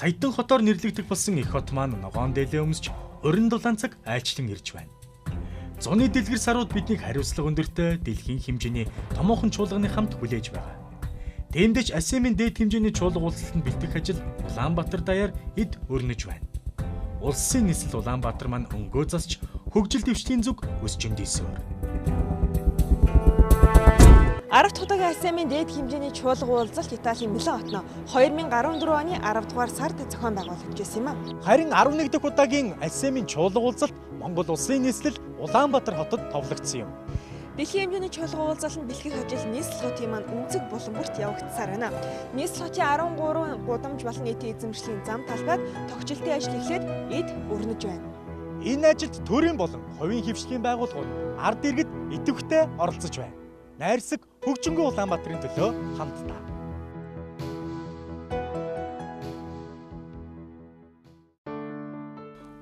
Саятан хотоор нэрлэгдэх болсон их хот маань ногоон дээлээ өмсч уран дулаан цаг айлчлан ирж байна. Зуны дэлгэр сарууд биднийг хариуцлага өндөртэй дэлхийн хэмжээний томоохон чуулганы хамт хүлээж байгаа. Тэмдэж АСЕМ-ийн дээд хэмжээний чуулга уулзалтанд бэлтгэх ажил Улаанбаатар даяар эд өрнөж байна. Улсын нийслэл Улаанбаатар маань өнгөө засч хөгжил дэвшлийн зүг өсч өндийсөөр. Арав дахь удаагийн АСЕМ-ийн дээд хэмжээний чуулга уулзалт Италийн Милан хотно 2014 оны 10 дугаар сард зохион байгуулагдж байсан юм а. Харин 11 дахь удаагийн АСЕМ-ийн чуулга уулзалт Монгол улсын нийслэл Улаанбаатар хотод товлогдсон юм. Дэлхийн хэмжээний чуулга уулзалтанд бэлтгэх ажил нийслэл хотын маань өнцөг буланбарт явагдсаар байна. Нийслэл хотын 13 гудамж болон нийтийн эзэмшлийн зам талбайд тогтчлтын ажил эхлээд эд өрнөж байна. Энэ ажилд төрийн болон хувийн хөвшлийн байгууллагууд ард иргэд идэвхтэй оролцож байна. Найрсаг хөгжингөө Улаанбаатарын төлөө хамтдаа.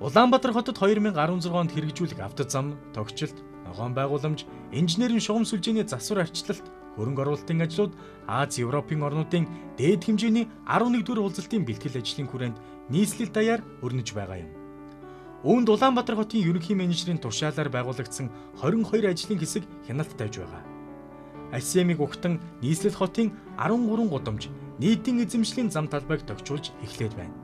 Улаанбаатар хотод 2016 онд хэрэгжүүлэх автозам, тогтчлт, ногоон байгууламж, инженерийн шугам сүлжээний засвар арчлалт, хөрөнгө оруулалтын ажлууд Аз, Европын орнуудын дээд хэмжээний 11-р уулзалтын бэлтгэл ажлын хүрээнд нийслэл даяар өрнөж байгаа юм. Үүнд Улаанбаатар хотын ерөнхий менежерийн тушаалаар байгуулагдсан 22 ажлын хэсэг хяналт тавьж байгаа. АСЕМ-ийг угтан нийслэл хотын 13 гудамж нийтийн эзэмшлийн зам талбайг тогтчулж эхлээд байна.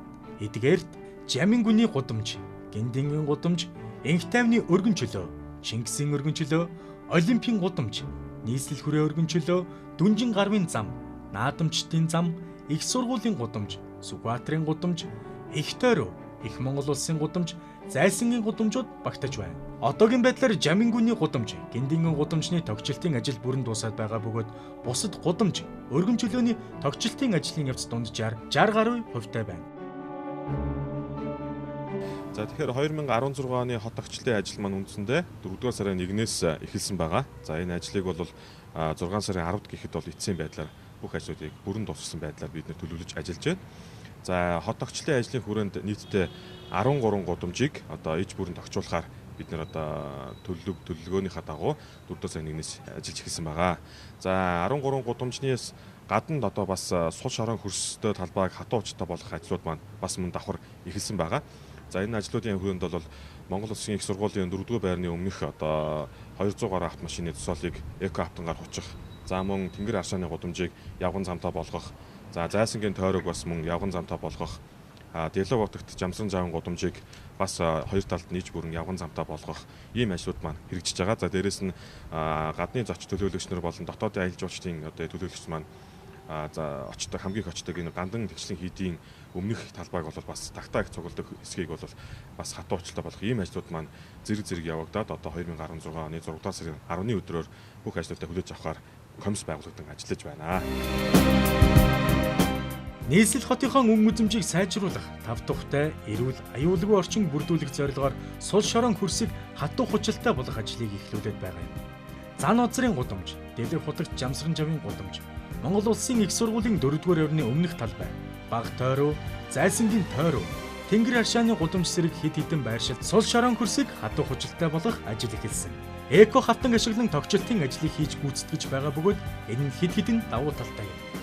Эдгээрт Жамин гүний гудамж, Гиндингийн гудамж, Энх тайвны өргөн чөлөө, Чингисийн өргөн чөлөө, Олимпийн гудамж, нийслэл хүрээ өргөн чөлөө, Дүнжин гарвын зам, Наадамчдын зам, Их сургуулийн гудамж, Сүхбаатарын гудамж, Их тойроо, Их Монгол улсын гудамж, Зайсангийн гудамжууд багтаж байна. Одоогийн байдлаар Жамин гүний гудамж, Гиндингийн гудамжны тогтчлтын ажил бүрэн дуусаад байгаа бөгөөд бусад гудамж, өргөн чөлөөний тогтчлтын ажлын явц дунджаар 60 гаруй хувьтай байна. За тэгэхээр 2016 оны хот тогтчлтын ажил маань үндсэндээ 4-р сарын 1-ээс эхэлсэн байгаа. За энэ ажлыг бол 6 сарын 10-д гэхэд бол эцсийн байдлаар бүх ажлуудыг бүрэн дуусгасан байдлаар бид нэр төлөвлөж ажиллаж байна. За хот тогтчлтын ажлын хүрээнд нийтдээ 13 гудамжийг одоо иж бүрэн тогтчуулахаар бид нэр одоо төлөвлөгөөнийхөө дагуу 4-р сарын 1-ээс ажиллаж эхэлсэн байгаа. За 13 гудамжнаас гадна одоо бас сул шорон хөрстэй талбайг хатуу учиртай болгох ажлууд маань бас мөн давхар эхэлсэн байгаа. За энэ ажлуудын хүрээнд бол Монгол улсын их сургуулийн 4-р байрны өмнөх одоо 200 гаруй автомашины төсөөллийг эко автангаар хучих, за мөн тэнгэр аршааны гудамжийг явган замтаа болгох, за Зайсангийн тойрог бас мөн явган замтаа болгох, Дэлэг утагт Жамсран жаавын гудамжийг бас хоёр талд нийж бүрэн явган замтаа болгох ийм ажлууд маань хэрэгжиж байгаа. За дээрэс нь гадны зоч төлөөлөгч нар болон дотоодын аялал жуулчдын одоо төлөөлөгч маань за очдог хамгийн их очдог энэ гандан тэгшлийн хийдийн өмнөх талбайг бол бас тагтаа их цугладаг хэсгийг бол бас хатуу учиртай болох ийм ажлууд маань зэрэг явагдаад одоо 2016 оны 6 дугаар сарын 10-ны өдрөөр бүх ажлуудаа хүлээж авахар комисс байгуулагдсан ажиллаж байна. Нийслэл хотынхон өнгө үзэмжийг сайжруулах, тав тухтай, эрүүл, аюулгүй орчин бүрдүүлэх зорилгоор сул шорон хөрсийг хатуу хучилтай болгох ажлыг эхлүүлээд байгаа юм. Зан узрын гудамж, Дэлэг хутагт Жамсран жавын гудамж, Монгол улсын их сургуулийн 4-р орны өмнөх талбай, Баг тойроо, Зайсангийн тойроо, тэнгэр аршааны гудамж зэрэг хэд хэдэн байршилд сул шорон хөрсийг хатуу хучилтай болгох ажил эхэлсэн. Эко хавтан ашиглан тогтчлтын ажлыг хийж гүйцэтгэж байгаа бөгөөд энэ нь хэд хэдэн давуу талтай юм.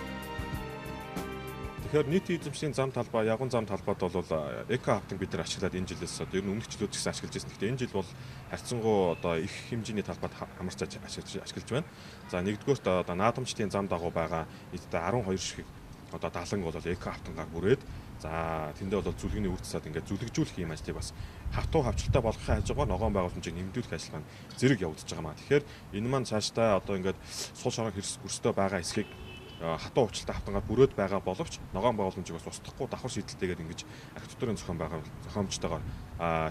Тэгэхээр нийтийн эзэмшлийн зам талбай, явган зам талбайд бол эко автанг бид нар ашиглаад энэ жилээс одоо ер нь өмнөх жилүүд гэсэн ашиглаж байсан. Гэхдээ энэ жил бол харьцангуй одоо их хэмжээний талбайд хамарч ашиглаж байна. За нэгдүгээрт одоо наадамчдын зам дагуу байгаа нийтдээ 12 шиг одоо даланг бол эко автангаар бүрээд за тэндээ бол зүлгэний үрдсаад ингээд зүлэгжүүлэх юм ажлыг бас хатуу хавчилтаа болгохын хажуугаар ногоон байгууламжийг нэмэгдүүлэх ажил маань зэрэг явагдаж байгаа маа. Тэгэхээр энэ маань цаашдаа одоо ингээд сул шорон хөрстэй байгаа хэсгийг хатуу учиртай автангаар бүрээд байгаа боловч ногоон байгууламжийг бас устгахгүй давхар шийдэлтэйгээр ингэж архитектурын зохиомжтойгоор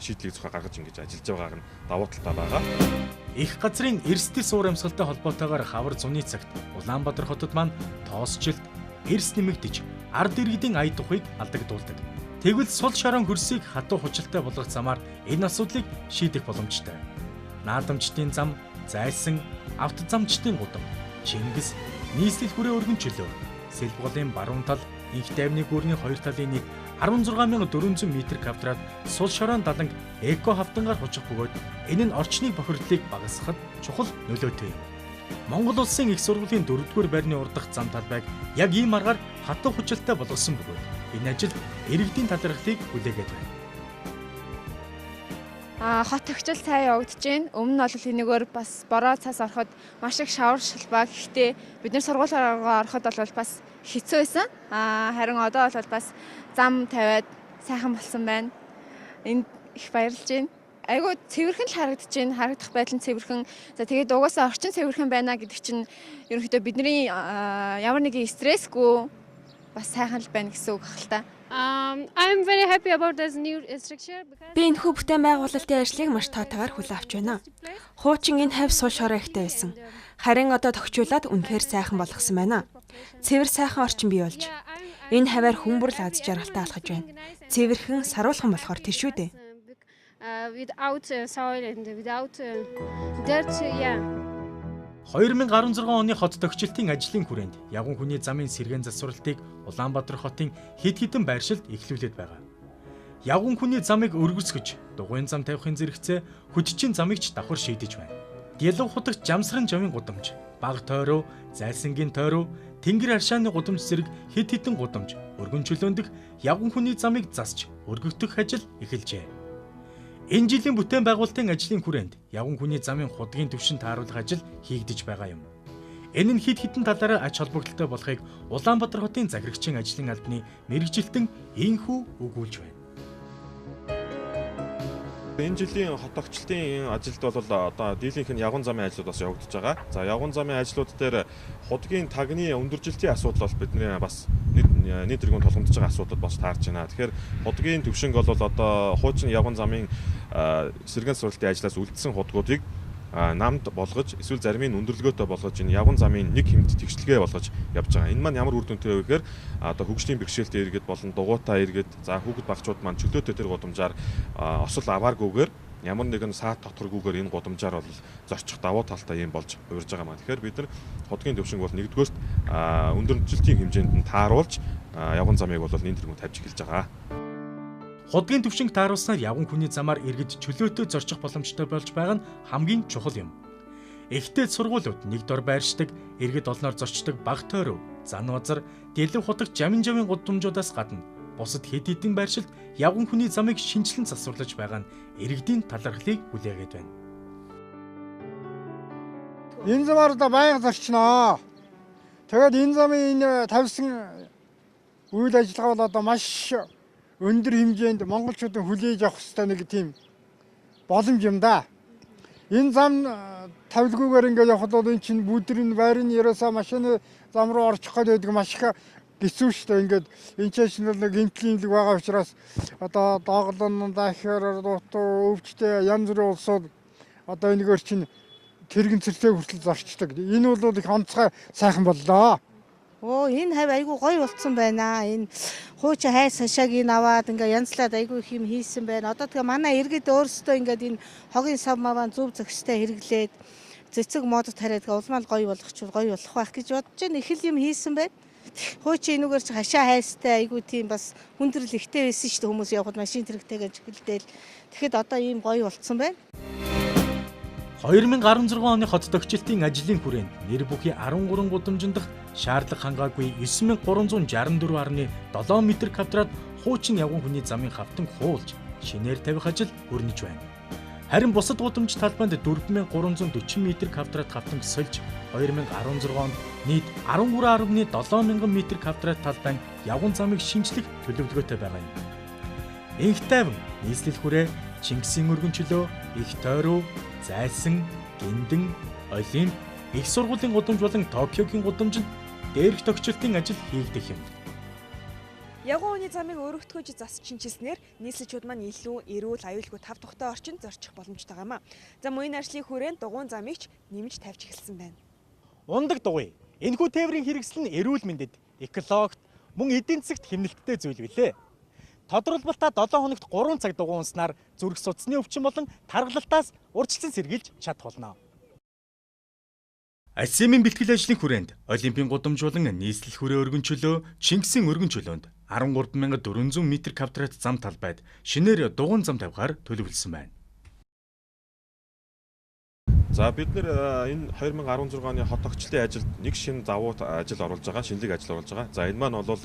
шийдлийг зохио гаргаж ингэж ажиллаж байгааг нь давуу талтай байгаа. Их газрын эрсдэл суур амьсгалтай холбоотойгоор хавар зуны цагт Улаанбаатар хотод маань тоосчлт, эрс нэмэгдэж, ард иргэдийн ая тухыг алдагдуулдаг. Тэгвэл сул шорон хөрсийг хатуу хучилтай болгох замаар энэ асуудлыг шийдэх боломжтой. Наадамчдын зам, Зайсан, автозамчдын гудам, Чингис, нийслэл хүрээ өргөн чөлөө, Сэлбголын баруун тал, Энх тайвны гүрний хоёр талын нийт 16400 м2-д сул шорон даланг эко хавтангаар хучих бөгөөд энэ нь орчны бохирдлыг багасгахад чухал нөлөөтэй юм. Монгол улсын их сургуулийн 4-р байрны урдах зам талбайг яг ийм аргаар хатуу хучилтай болгосон бөгөөд энэ ажил иргэдийн талархлыг хүлээгээд байна. Хот тогтчил сайн явагдаж байна. Өмнө нь бол энэгээр бас бороо цаас ороход маш их шавар шалбаа. Гэхдээ бид нар сургуулиараа ороход бол бас хэцүү байсан. Харин одоо бол бас зам тавиад сайхан болсон байна. Энд их баярлж байна. Айгуу цэвэрхэн л харагдаж байна. Харагдах байдал нь цэвэрхэн. За тэгээд угаасаа орчин цэвэрхэн байна гэдэг чинь ерөнхийдөө бидний ямар нэгэн стрессгүй бас сайхан л байна гэсэн үг хэл та. I'm very happy about this new structure because Би энэхүү бүтээн байгуулалтын ажлыг маш таатайгаар хүлээн авч байна. Хуучин энэ хавь сул шороо ихтэй байсан. Харин одоо тохижуулаад үнэхээр сайхан болгосон байна. Цэвэр сайхан орчин бий болж. Энэ хаваар хүмүүрл аз жаргалтай алхаж байна. Цэвэрхэн саруулхан болохоор тэр шүү дээ. without soil and without dirt, yeah. 2016 оны хот тогтчлтын ажлын хүрээнд Ягун хүний замын сэргээн засварлтыг Улаанбаатар хотын хэд хэдэн байршилд эхлүүлээд байгаа. Ягун хүний замыг өргөсгөж, дугуйн зам тавихын зэрэгцээ хөтчийн замыг ч давхар шийдэж байна. Диалог хутагт Жамсран жавын гудамж, баг тойроо, зайлсангийн тойроо, тэнгэр аршааны гудамж зэрэг хэд хэдэн гудамж өргөн чөлөөндөх Ягун хүний замыг засч өргөгдөх ажил эхэлжээ. Энэ жилийн бүтээн байгуулалтын ажлын хүрээнд Ягун хүний замын худгийн түвшин тааруулах ажил хийгдэж байгаа юм. Энэ нь хэд хэдэн талаараа ач холбогдолтой болохыг Улаанбаатар хотын захирагчийн ажлын албаны мэрэгжилтэн инхүү өгүүлж байна. Энэ жилийн хот тогтчлтын ажилд бол одоо дийлэнх нь Ягун замын ажлууд бас явагдаж байгаа. За Ягун замын ажлууд дээр худгийн тагны өндөржилтийн асуудал бол бидний бас нийт тэргүүн тулгамдж байгаа асуудал бас таарч байна. Тэгэхээр худгийн төвшинг бол одоо хуучин Ягун замын сэргээн сургалтын ажлаас үлдсэн худгуудыг намд болгож эсвэл зарим нь өндөрлөгөөтэй болгож энэ Ягун замын нэг хэмт тэгшлэгээ болгож явж байгаа. Энэ маань ямар үр дүнтэй вэ гэхээр одоо хөгжлийн бэрхшээлтэй иргэд болон дугуйтаа иргэд за хүүхэд багчууд маань чөлөөтэй тэр гудамжаар осол авааргүйгээр ямар нэгэн саат тодоргүйгээр энэ гудамжаар бол зорчих давуу талтай юм болж хувирж байгаа маа. Тэгэхээр бид нар хотгийн төвшинг бол нэгдүгээрт өндөржилтийн хэмжээнд нь тааруулж Ягун замыг бол энэ тэргүүн тавьж эхэлж байгаа. Худгийн төвшинг тааруулснаар Ягун хүний замаар иргэд чөлөөтэй зорчих боломжтой болж байгаа нь хамгийн чухал юм. Ихтэй сургуулиуд нэг дор байршдаг, иргэд олноор зорчдог баг тойроо, зан базар, дэлгэв хутагт жамин гудамжуудаас гадна бусад хэд хэдэн байршилд Ягун хүний замыг шинжилэн засварлаж байгаа нь иргэдийн талархлыг хүлээгээд байна. Энэ замаар одоо байнга зорчноо. Тэгээд энэ замын энэ тавьсан үйл ажиллагаа бол одоо маш өндөр хэмжээнд монголчуудын хүлээж авах хэрэгтэй нэг тийм боломж юм да. Энэ зам тавилгүйгээр ингээд явхад бол эн чинь бүдрийн байрны ерөөсөө машины зам руу орчих гээд байдаг маш их хэцүү шүү дээ. Ингээд энэ ч нэг гэмтлийн байгаа учраас одоо доглон дахиар дутуу өвчтэй янз бүрийн улсууд одоо энэгээр чинь тэрэгэн цэрлээ хүртэл зорчдог. Энэ бол их онцгой сайхан боллоо. Энэ хавь айгүй гоё болцсон байна. Энэ хуучин хайр сашааг аваад ингээ янзлаад айгүй их юм хийсэн байна. Одоо тэгээ манай иргэд өөрсдөө ингээд энэ хогийн сав маваа зөв зохистой хэрэглээд цэцэг модод тариад улмаал гоё болгочихвол гоё болох байх гэж бодож байна. Их л юм хийсэн байна. Хуучин энүүгээр чи хашаа хайстай айгүй тийм бас хүндрэл ихтэй байсан шүү дээ. Хүмүүс явхад машин тэрэгтэй гэж хэлдээл. Тэгэхэд одоо ийм гоё болцсон байна. 2016 оны хот тогтчлтын ажлын хүрээнд нэр бүхий 13 гудамжинд дах шаардлага хангаагүй 9364.7 м2-д хуучин Ягун хүний замын хавтан хуулж шинээр тавих ажил өрнөж байна. Харин бусад гудамж талбайд 4340 м2-д хавтан сольж 2016 онд нийт 13.7 мянган м2-д талбайн Ягун замыг шинжлэх төлөвлөгөөтэй байгаа юм. Инх тайван нийслэл хүрээ Чингисийн өргөн чөлөө, их тойроо, зайлсан, гиндэн, олимп, их сургуулийн гудамж болон Токиогийн гудамжинд дээрх тогтчлтын ажил хийгдэх юм. Ягун хүний замыг өргөтгөж засч шинжилснээр нийслэлчүүд маань илүү эрүүл аюулгүй тав тухтай орчинд зорчих боломжтой гамаа. За мөн энэ ажлын хүрээнд дугуйн замыг ч нэмж тавьж эхэлсэн байна. Ундаг дугуй. Энэхүү тээврийн хэрэгсэл нь эрүүл мэндэд, экологт, мөн эдийн засагт хэмнэлттэй зүйл билээ. Тодорхойлболтой 7 хоногт 3 цаг дугуй унснаар зүрх судасны өвчин болон тархалтаас урьдчилан сэргийлж чадах болно. АСИМ-ийн бэлтгэл ажлын хүрээнд Олимпийн гудамж болон нийслэл хүрээ өргөн чөлөө, Чингисийн өргөн чөлөөнд 13400 м2 зам талбайд шинээр дугуйн зам тавихаар төлөвлөсөн байна. За бид нэр энэ 2016 оны хот тогтчлын ажилд нэг шинэ давуу ажил оруулж байгаа, шинэлэг ажил оруулж байгаа. За энэ маань бол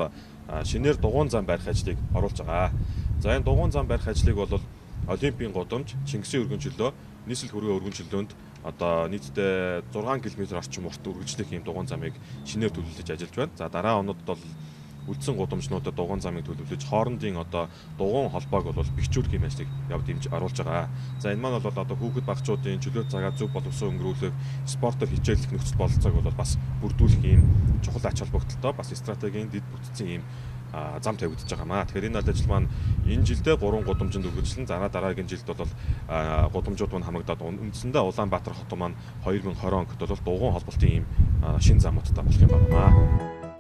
шинээр дугуйн зам барих ажлыг оруулж байгаа. За энэ дугуйн зам барих ажлыг бол Олимпийн гудамж, Чингисийн өргөн чөлөө, нийслэл хүрээ өргөн чөлөөнд одоо нийтдээ 6 км орчим урт үргэлжлэх юм дугуйн замыг шинээр төлөвлөж ажиллаж байна. За дараа онод бол үлдсэн гудамжнуудад дугуйн замыг төлөвлөж хоорондын одоо дугуйн холбоог бол бэхжүүлэх юм ажлыг явж дэмж оруулж байгаа. За энэ маань бол одоо хүүхэд багчуудын чөлөө цагаа зөв боловсон өнгөрүүлэх, спортоор хичээллэх нөхцөл бололцоог бол бас бүрдүүлэх юм чухал ач холбогдолтой бас стратегийн дэд бүтцийн юм зам тавигдаж байгаа маа. Тэгэхээр энэ ажил маань энэ жилдээ 3 гудамжинд үргэлжлэн дараагийн жилд бол гудамжууд маань хамагдаад үндсэндээ Улаанбаатар хот маань 2020 онд бол дугуйн холболтын юм шин замуудтай болох юм байна маа.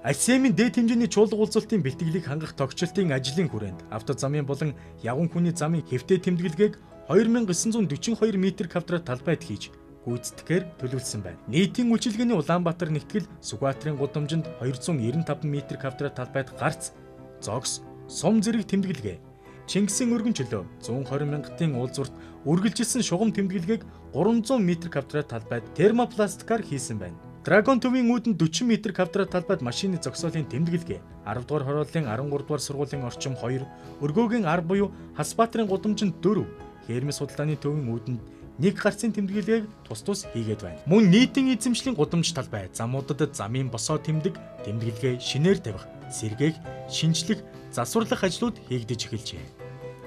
АСЕМ-ийн дээд хэмжээний чуулга уулзалтын бэлтгэлийг хангах тогтчлтын ажлын хүрээнд автозамын болон явган хүний замын хэвтээ тэмдэглэгийг 2942 м2 талбайд хийж гүйцэтгэхээр төлөвлөсөн байна. Нийтийн үйлчилгээний Улаанбаатар нэгтгэл Сүхбаатарын гудамжинд 295 м2 талбайд гарц, зогс, сум зэрэг тэмдэглэгээ, Чингисийн өргөн чөлөө 120 мянгатын уулзурт үргэлжилсэн шугам тэмдэглэгийг 300 м2 талбайд термопластикаар хийсэн байна. Драгон төвийн үүдэн 40 м2 талбайд машины зогсоолын тэмдэглэгээ, 10 дугаар хорооллын 13 дугаар сургуулийн орчим 2, өргөөгийн 10 буюу Хасбаатарын гудамжинд 4, Хермес судалгааны төвийн үүдэнд 1 гарцын тэмдэглэгийг тус хийгээд байна. Мөн нийтийн эзэмшлийн гудамж талбай замуудад замын босоо тэмдэглэгээ шинээр тавих, сэргээх, шинжлэх, засварлах ажлууд хийгдэж эхэлжээ.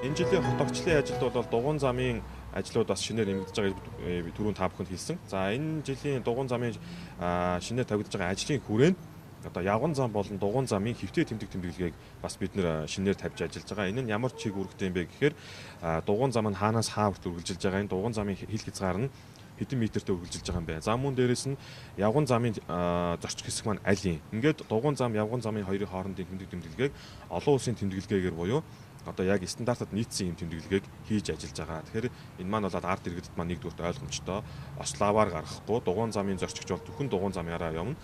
Энэ жилийн хот тогтчлын ажилд бол дугуйн замын ажлууд бас шинээр нэмэгдэж байгааг түрүүн та бүхэнд хэлсэн. За энэ жилийн дугуйн замын шинээр тавигдаж байгаа ажлын хүрээнд одоо явган зам болон дугуйн замын хэвтээ тэмдэглэгийг бас бид нэр шинээр тавьж ажиллаж байгаа. Энэ нь ямар чиг үүрэгтэй юм бэ гэхээр дугуйн зам нь хаанаас хаа хүртэл үргэлжилж байгаа. Энэ дугуйн замын хил хязгаар нь хэдэн метртэй үргэлжилж байгаа юм бэ? За мөн дээрэс нь явган замын зорчих хэсэг маань аль юм? Ингээд дугуйн зам, явган замын хоёрын хоорондын тэмдэглэгийг олон улсын тэмдэглэгээр буюу одоо яг стандартад нийцсэн юм тэмдэглэгийг хийж ажиллаж байгаа. Тэгэхээр энэ маань болоод ард иргэдэд маань нэгдүгürt ойлгомжтой. Ославаар гарахгүй дугуйн замын зорчигч бол зөвхөн дугуйн замаараа явна.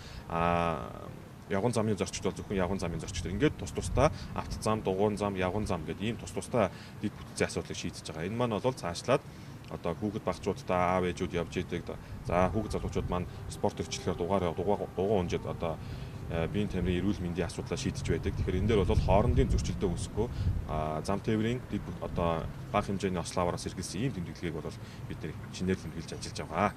Явган замын зорчигч бол зөвхөн явган замын зорчигч. Ингээд тус-тусдаа автозам, дугуйн зам, явган зам гэдэг ийм тус-тусдаа дэд бүтцийн асуудлыг шийдэж байгаа. Энэ маань бол цаашлаад одоо хүүхэд багцуудтай аав ээжүүд явж идэг. За хүүхэд залуучууд маань спорт хөгжлөөр дугуйн унжид одоо биеийн тамирын эрүүл мэндийн асуудлаа шийдэж байдаг. Тэгэхээр энэ дээр бол хоорондын зөрчилдөө үүсэхгүй зам тээврийн одоо бага хэмжээний ославараас эргэлсэн ийм тэмдэглэгийг бол бид нэр шинээр тэмдэглэж ажиллаж байгаа.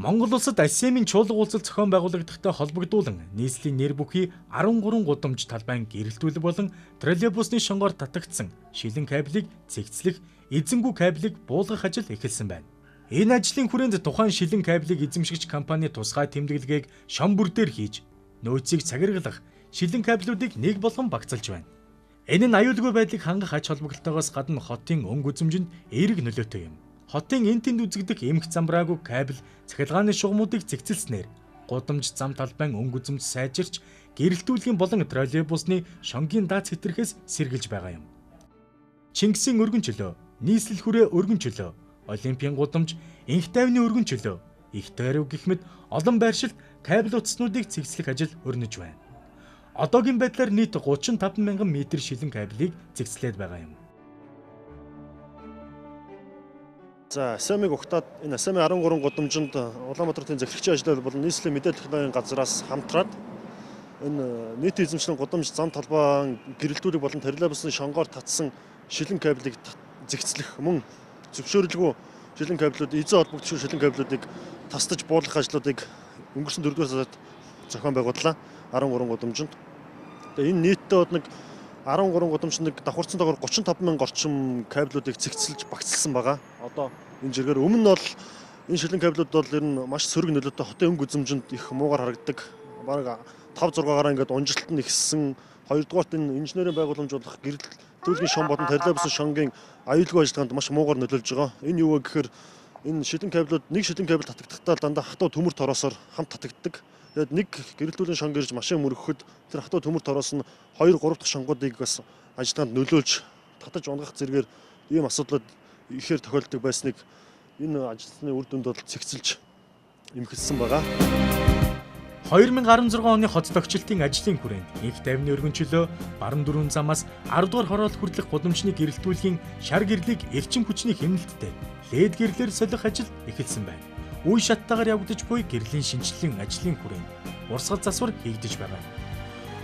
Монгол улсад АСЕМ-ийн чуулга уулзалт зохион байгуулагдахтай холбогдуулан нийслэлийн нэр бүхий 13 гудамж талбайн гэрэлтүүлэг болон троллейбусны шонгоор татагдсан шилэн кабелийг цэгцлэх, эзэнгүй кабелийг буулгах ажил эхэлсэн байна. Энэ ажлын хүрээнд тухайн шилэн кабелийг эзэмшигч компани тусгай тэмдэглэгийг шон бүр дээр хийж, нөөцийг цагиргалах шилэн кабелүүдийг нэг болгон багцалж байна. Энэ нь аюулгүй байдлыг хангах ач холбогдолтойгоос гадна хотын өнгө үзэмжинд эерэг нөлөөтэй юм. Хотын эн тэнд үзэгдэх эмх замбраагүй кабель цахилгааны шугамуудыг цэгцэлснээр гудамж зам талбайн өнгө үзэмж сайжирч гэрэлтүүлгийн болон троллейбусны шонгийн дац хэтэрхээс сэргэлж байгаа юм. Чингисийн өргөн чөлөө, нийслэл хүрээ өргөн чөлөө, Олимпийн гудамж, инх тайвны өргөн чөлөө, их тойрог гэх мэт олон байршилт кабель утаснуудыг цэгцлэх ажил өрнөж байна. Одоогийн байдлаар нийт 35 мянган метр шилэн кабелийг цэгцлээд байгаа юм. За АСЕМ-ыг ухтаад энэ АСЕМ-ийн 13 гудамжинд Улаанбаатарын захирагчийн ажлаар болон нийслэлийн мэдээлэл технологийн газраас хамтраад энэ нийт эзэмшлийн гудамж зам талбай гэрэлтүүлэг болон троллейбусны шонгоор татсан шилэн кабелийг зэгцлэх мөн зөвшөөрлгүй шилэн кабелүүд эзэн холбогдсон шилэн кабелүүдийг тасдаж буулгах ажлуудыг өнгөрсөн 4 дугаар сард зохион байгууллаа 13 гудамжинд. Тэгээ энэ нийтдээ бол нэг 13 гудамжинд давхарцсан доогоор 35 мянга орчим кабелүүдийг цэгцэлж багцлсан байгаа. Одоо энэ жиргээр өмнө нь бол энэ шилэн кабелүүд бол ер нь маш сөрөг нөлөөтэй хотын өнгө үзэмжинд их муугар харагддаг. Бараг 5-6 гараа ингээд унжилт нь ихссэн. Хоёрдугаарт энэ инженерийн байгууламж болох гэрэлтүүлгийн шон болон троллейбусын шонгийн аюулгүй ажиллагаанд маш муугар нөлөөлж байгаа. Энэ юу вэ гэхээр энэ шилэн кабелүүд нэг шилэн кабель татагдахтаа дандаа хатуу төмөр тороосоор хамт татагддаг. Тэгээд нэг гэрэлтүүлэн шон гэрж машин мөргөхөд тэр хатуу төмөр тороос нь 2-3 дахь шонгуудыг бас ажиллагаанд нөлөөлж татаж унгах зэргээр ийм асуудлууд ихээр тохиолддог байсныг энэ ажлын үр дүнд бол цэгцэлж эмхэлсэн байгаа. 2016 оны хот тогтчлтын ажлын хүрээнд их тайвны өргөнчлөө баруун дөрвөн замаас 10 дугаар хороолт хүртэлх гудамжны гэрэлтүүлгийн шар гэрлийг эрчим хүчний хэмнэлттэй лед гэрлээр солих ажил эхэлсэн байна. Үе шаттайгаар явагдаж буй гэрлийн шинжилгээний ажлын хүрээнд урсгал засвар хийгдэж байгаа.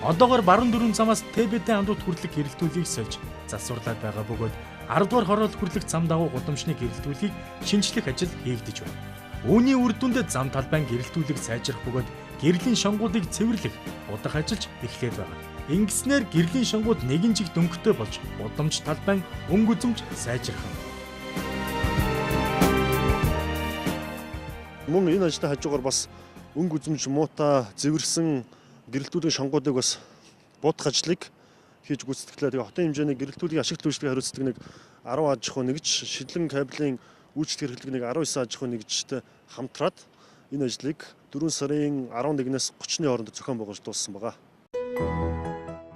Одоогоор баруун дөрвөн замаас ТБ-тэй андууд хүртэлх гэрэлтүүлгийг сольж засварлаад байгаа бөгөөд 10 дугаар хороолт хүртэлх зам дагуу гудамжны гэрэлтүүлгийг шинжлэх ажил хийгдэж байна. Үүний үр дүнд зам талбайн гэрэлтүүлэг сайжрах бөгөөд гэрлийн шонгуудыг цэвэрлэх удах ажиллаж эхлээд байгаа. Ингэснээр гэрлийн шонгууд нэгэн жиг дөнгөтэй болж удамж талбайн өнгө үзэмж сайжрах юм. Мөн энэ ажлын хажуугаар бас өнгө үзэмж муутай зэвэрсэн гэрэлтүүлгийн шонгуудыг бас будах ажлыг хийж гүйцэтгэлээ. Тэгээ хотын хэмжээний гэрэлтүүлгийн ашигт үйлчлэгийг хариуцдаг нэг 10 аж ахуй нэгж, шидлэн кабелийн үйлчлэг хэрэглэг нэг 19 аж ахуй нэгжтэй хамтраад энэ ажлыг 4 сарын 11-ээс 30-ны хооронд зохион байгуулж дууссан байгаа.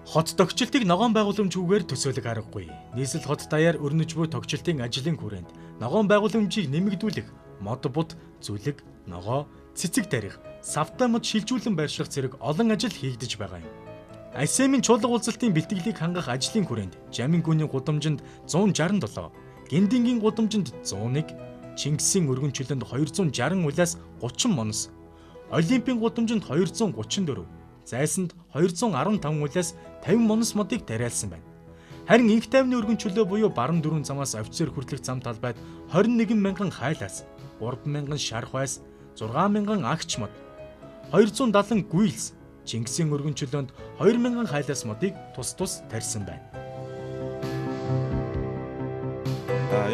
Хот тогтчлтыг ногоон байгууламжгүйгээр төсөөлөх аргагүй. Нийслэл хот даяар өрнөж буй тогтчлтын ажлын хүрээнд ногоон байгууламжийг нэмэгдүүлэх мод бут, зүлэг, ногоо, цэцэг тарих, савтай мод шилжүүлэн байршлах зэрэг олон ажил хийгдэж байгаа юм. АСМ-ийн чуулга уулзалтын бэлтгэлийг хангах ажлын хүрээнд Жамин гүний гудамжинд 167, Гиндингийн гудамжинд 101, Чингисийн өргөнчлөнд 260 улаас 30 монос, Олимпийн гудамжинд 234, Зайсанд 215 улаас 50 монос модыг тариалсан байна. Харин инх тайвны өргөнчлөө буюу баруун дөрвөн замаас офицер хүртэлх зам талбайд 21 мянган хайлаас, 3 мянган шарх байс, 6 мянган агч мод, 270 гүйлс, Чингисийн өргөнчлөөнд 2 мянган хайлаас модыг тус тарьсан байна.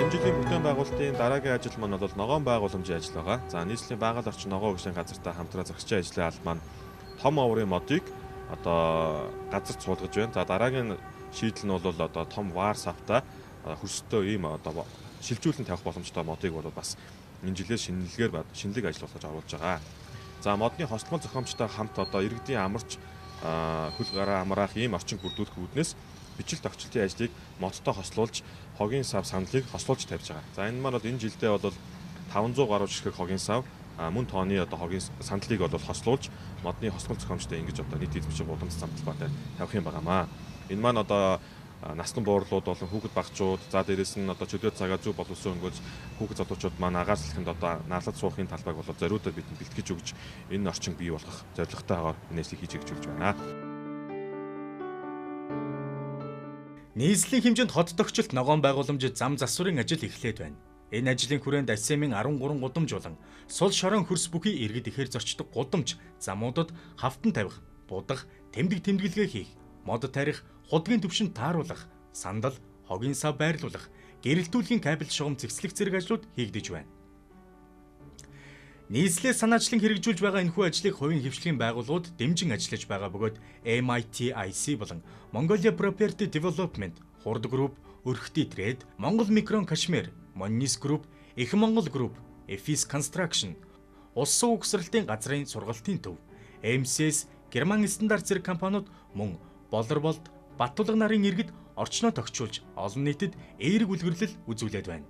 Энэ жилийн бүтээн байгуулалтын дараагийн ажил маань бол ногоон байгууламжийн ажил байгаа. За нийслэлийн байгаль орчин ногоон хөгжлийн газартай хамтран зохицсон ажлын алба маань том оврын модыг одоо газар цуулгаж байна. За дараагийн шийдэл нь бол одоо том вар савтай хөрстэй ийм одоо шилжүүлэн тавих боломжтой модыг бол бас энэ жилээс шинэлэг ажил болгож оруулж байгаа. За модны хослмол зохиомжтой хамт одоо иргэдийн амарч хөл гараа амраах ийм орчин бүрдүүлэх үүднээс бичил тогтчлтын ажлыг модтой хослуулж хогийн сав сандлыг хослуулж тавьж байгаа. За энэ маань бол энэ жилдээ бол 500 гаруй жишг хогийн сав мөн тооны одоо хогийн сандлыг бол хослуулж модны хослол зохиомжтой ингэж одоо нийт эзэмшиг гудамж зам талбайтай тавих юм байнамаа. Энэ маань одоо насны буурлууд болон хүүхэд багчууд за дээрэс нь одоо чөлөө цагаа зөв боловсон өнгөж хүүхэд залуучууд маань агаар салхинд одоо наалад суухын талбайг бол зориудад бид бэлтгэж өгж энэ орчин бий болгох зорилготойгоор энэсийг хийж өгч байна. Нийслэлийн хэмжээнд хот тогтчлт ногоон байгууламж зам засварын ажил эхлээд байна. Энэ ажлын хүрээнд АСМ-ийн 13 гудамж болон сул шорон хөрс бүхий иргэд ихээр зорчдог гудамж замуудад хавтан тавих, будах, тэмдэг тэмдэглэгээ хийх, мод тарих, худгийн төвшөнд тааруулах, сандал, хогийн сав байрлуулах, гэрэлтүүлгийн кабель шугам цэгцлэх зэрэг ажлууд хийгдэж байна. Нийслэлээ санаачлан хэрэгжүүлж байгаа энэхүү ажлыг хувийн хвшлийн байгууллагууд дэмжин ажиллаж байгаа бөгөөд MITIC болон Mongolia Property Development, Хурд Group, Өрхтий Трейд, Монгол Микрон Кашмир, Моннис Group, Их Монгол Group, Efis Construction, Улсын угсралтын газрын сургалтын төв, MCS, Герман стандарт зэрэг компаниуд мөн Болорболд, Баттулга нарын иргэд орчноо тогтчулж олон нийтэд эерэг үлгэрлэл үзүүлээд байна.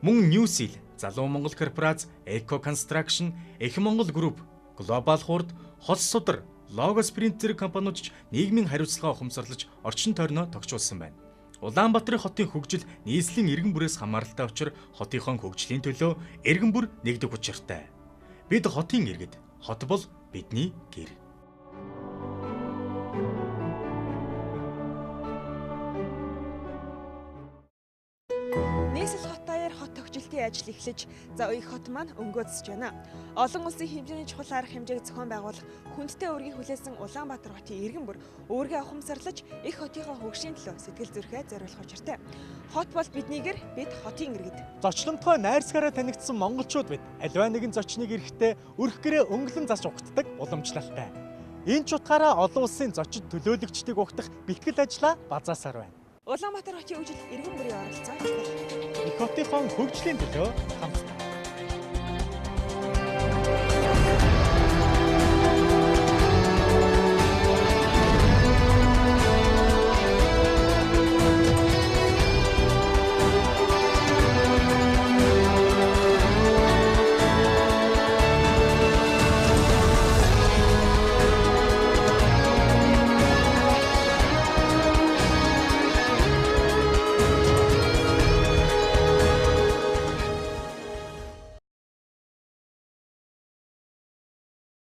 Мөн Ньюсил, Залуу Монгол корпорац, Eco Construction, Их Монгол Group, Global Хурд, Хос Судар, Logos Print зэрэг компаниуд ч нийгмийн хариуцлага ухамсарлаж орчин тойрноо тогтчулсан байна. Улаанбаатарын хотын хөгжил нийслэлийн иргэн бүрээс хамааралтай учраас хотынхон хөгжлийн төлөө иргэн бүр нэгдэг учиртай. Бид хотын иргэд, хот бол бидний гэр. Нийслэл хот даяар хот тогтчлтын ажил эхлэж, за их хот маань өнгөөцөж байна. Олон улсын хэмжээний чухал арга хэмжээг зохион байгуулах, хүндтэй өргөийг хүлээсэн Улаанбаатар хотын иргэн бүр өөрийгөө ухамсарлаж их хотынхоо хөгжлийн төлөө сэтгэл зүрэхээ зориулах учиртай. Хот бол бидний гэр, бид хотын иргэд. Зочлонтгой найрсгаараа танигдсан монголчууд бид аливаа нэгэн зочныг эрэхтэй өрх гэрээ өнгөлөн зас угтдаг уламжлалтай. Энэ ч утгаараа олон улсын зочид төлөөлөгчдийг угтах бэлтгэл ажлаа базаасаар байна. Улаанбаатар хотын хөгжил иргэн бүрийн оролцоо. Их хотынхон хөгжлийн төлөө хамт